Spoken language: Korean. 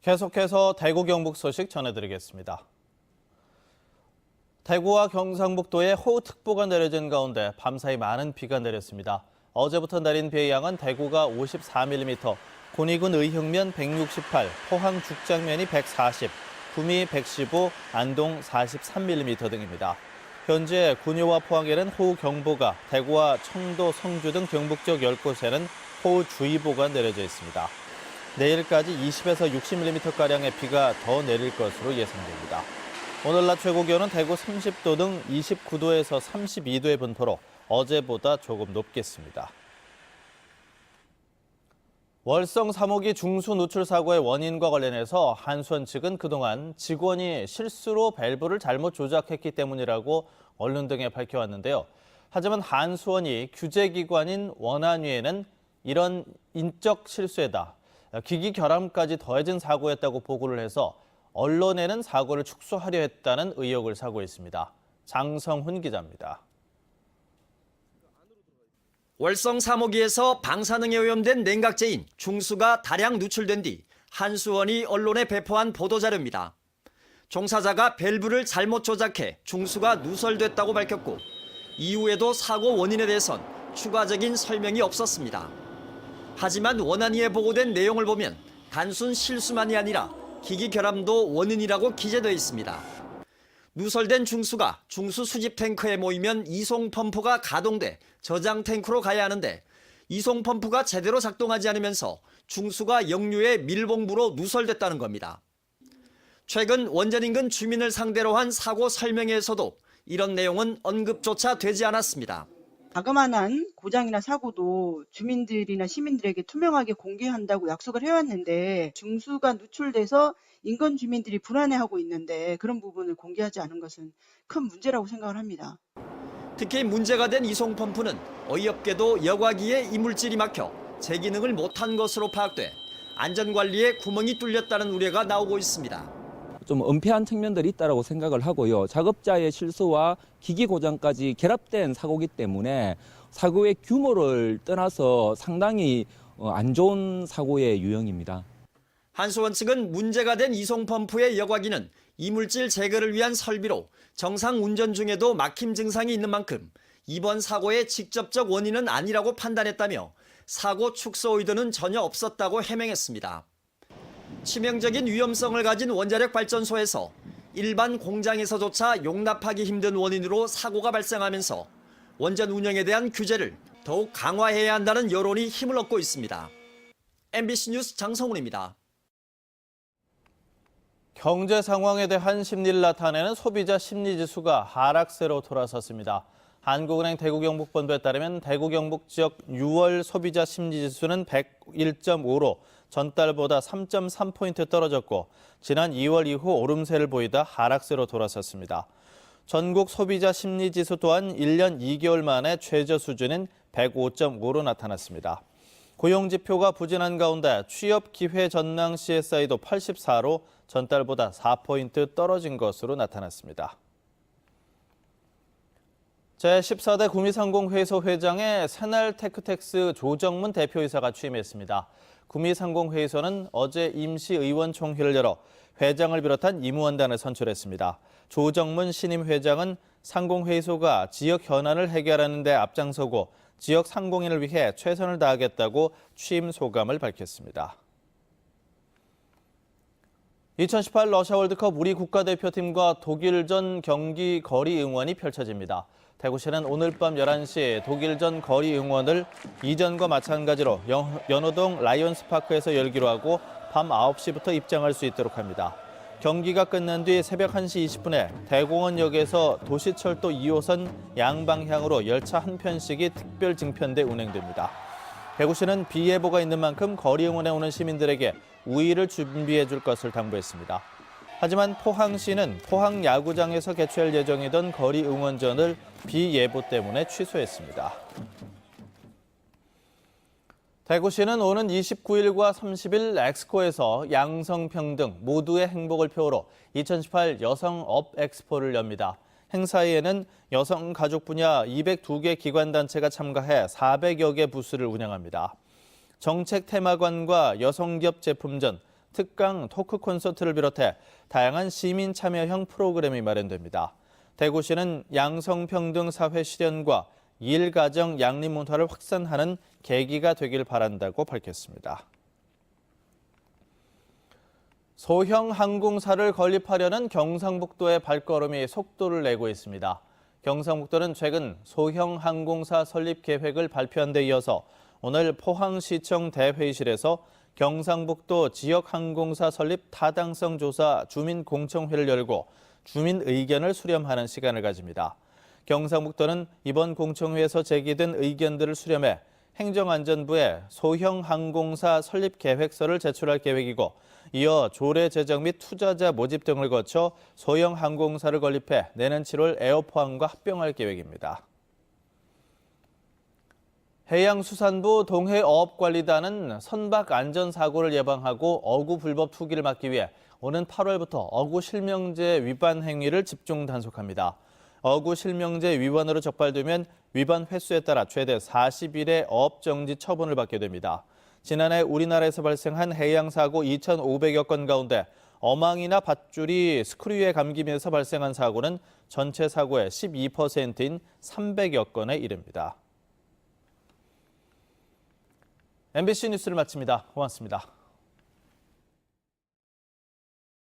계속해서 대구 경북 소식 전해드리겠습니다. 대구와 경상북도에 호우특보가 내려진 가운데 밤사이 많은 비가 내렸습니다. 어제부터 내린 비의 양은 대구가 54mm, 군위군 의흥면 168, 포항 죽장면이 140, 구미 115, 안동 43mm 등입니다. 현재 군위와 포항에는 호우경보가, 대구와 청도, 성주 등 경북 지역 10곳에는 호우주의보가 내려져 있습니다. 내일까지 20에서 60mm가량의 비가 더 내릴 것으로 예상됩니다. 오늘 낮 최고 기온은 대구 30도 등 29도에서 32도의 분포로 어제보다 조금 높겠습니다. 월성 3호기 중수 누출 사고의 원인과 관련해서 한수원 측은 그동안 직원이 실수로 밸브를 잘못 조작했기 때문이라고 언론 등에 밝혀왔는데요. 하지만 한수원이 규제기관인 원안위에는 이런 인적 실수에다 기기 결함까지 더해진 사고였다고 보고를 해서 언론에는 사고를 축소하려 했다는 의혹을 사고 있습니다. 장성훈 기자입니다. 월성 3호기에서 방사능에 오염된 냉각제인 중수가 다량 누출된 뒤 한수원이 언론에 배포한 보도자료입니다. 종사자가 밸브를 잘못 조작해 중수가 누설됐다고 밝혔고 이후에도 사고 원인에 대해선 추가적인 설명이 없었습니다. 하지만 원안위에 보고된 내용을 보면 단순 실수만이 아니라 기기 결함도 원인이라고 기재되어 있습니다. 누설된 중수가 중수 수집 탱크에 모이면 이송 펌프가 가동돼 저장 탱크로 가야 하는데 이송 펌프가 제대로 작동하지 않으면서 중수가 역류해 밀봉부로 누설됐다는 겁니다. 최근 원전 인근 주민을 상대로 한 사고 설명회에서도 이런 내용은 언급조차 되지 않았습니다. 자그마한 고장이나 사고도 주민들이나 시민들에게 투명하게 공개한다고 약속을 해왔는데 중수가 누출돼서 인근 주민들이 불안해하고 있는데 그런 부분을 공개하지 않은 것은 큰 문제라고 생각을 합니다. 특히 문제가 된 이송 펌프는 어이없게도 여과기에 이물질이 막혀 제기능을 못한 것으로 파악돼 안전관리에 구멍이 뚫렸다는 우려가 나오고 있습니다. 좀 은폐한 측면들이 있다고 생각을 하고요. 작업자의 실수와 기기 고장까지 결합된 사고이기 때문에 사고의 규모를 떠나서 상당히 안 좋은 사고의 유형입니다. 한수원 측은 문제가 된 이송 펌프의 여과기는 이물질 제거를 위한 설비로 정상 운전 중에도 막힘 증상이 있는 만큼 이번 사고의 직접적 원인은 아니라고 판단했다며 사고 축소 의도는 전혀 없었다고 해명했습니다. 치명적인 위험성을 가진 원자력 발전소에서 일반 공장에서조차 용납하기 힘든 원인으로 사고가 발생하면서 원전 운영에 대한 규제를 더욱 강화해야 한다는 여론이 힘을 얻고 있습니다. MBC 뉴스 장성훈입니다. 경제 상황에 대한 심리를 나타내는 소비자 심리지수가 하락세로 돌아섰습니다. 한국은행 대구경북본부에 따르면 대구 경북 지역 6월 소비자 심리지수는 101.5로 전달보다 3.3포인트 떨어졌고 지난 2월 이후 오름세를 보이다 하락세로 돌아섰습니다. 전국 소비자 심리지수 또한 1년 2개월 만에 최저 수준인 105.5로 나타났습니다. 고용지표가 부진한 가운데 취업 기회 전망 CSI도 84로 전달보다 4포인트 떨어진 것으로 나타났습니다. 제14대 구미상공회의소 회장에 새날 테크텍스 조정문 대표이사가 취임했습니다. 구미상공회의소는 어제 임시의원총회를 열어 회장을 비롯한 임무원단을 선출했습니다. 조정문 신임 회장은 상공회의소가 지역 현안을 해결하는 데 앞장서고 지역 상공인을 위해 최선을 다하겠다고 취임 소감을 밝혔습니다. 2018 러시아 월드컵 우리 국가대표팀과 독일전 경기 거리 응원이 펼쳐집니다. 대구시는 오늘 밤 11시 독일전 거리 응원을 이전과 마찬가지로 연호동 라이온스파크에서 열기로 하고 밤 9시부터 입장할 수 있도록 합니다. 경기가 끝난 뒤 새벽 1시 20분에 대공원역에서 도시철도 2호선 양방향으로 열차 한 편씩이 특별 증편돼 운행됩니다. 대구시는 비 예보가 있는 만큼 거리 응원에 오는 시민들에게 우위를 준비해 줄 것을 당부했습니다. 하지만 포항시는 포항 야구장에서 개최할 예정이던 거리 응원전을 비 예보 때문에 취소했습니다. 대구시는 오는 29일과 30일 엑스코에서 양성평등 모두의 행복을 표어로 2018 여성업 엑스포를 엽니다. 행사에는 여성 가족 분야 202개 기관단체가 참가해 400여 개 부스를 운영합니다. 정책 테마관과 여성기업 제품전, 특강 토크 콘서트를 비롯해 다양한 시민 참여형 프로그램이 마련됩니다. 대구시는 양성평등 사회 실현과 일가정 양립 문화를 확산하는 계기가 되길 바란다고 밝혔습니다. 소형 항공사를 건립하려는 경상북도의 발걸음이 속도를 내고 있습니다. 경상북도는 최근 소형 항공사 설립 계획을 발표한 데 이어서 오늘 포항시청 대회의실에서 경상북도 지역항공사 설립 타당성 조사 주민공청회를 열고 주민 의견을 수렴하는 시간을 가집니다. 경상북도는 이번 공청회에서 제기된 의견들을 수렴해 행정안전부에 소형 항공사 설립 계획서를 제출할 계획이고 이어 조례 제정 및 투자자 모집 등을 거쳐 소형 항공사를 건립해 내년 7월 에어포항과 합병할 계획입니다. 해양수산부 동해어업관리단은 선박 안전사고를 예방하고 어구 불법 투기를 막기 위해 오는 8월부터 어구 실명제 위반 행위를 집중 단속합니다. 어구 실명제 위반으로 적발되면 위반 횟수에 따라 최대 40일의 어업정지 처분을 받게 됩니다. 지난해 우리나라에서 발생한 해양사고 2,500여 건 가운데 어망이나 밧줄이 스크류에 감기면서 발생한 사고는 전체 사고의 12%인 300여 건에 이릅니다. MBC 뉴스를 마칩니다. 고맙습니다.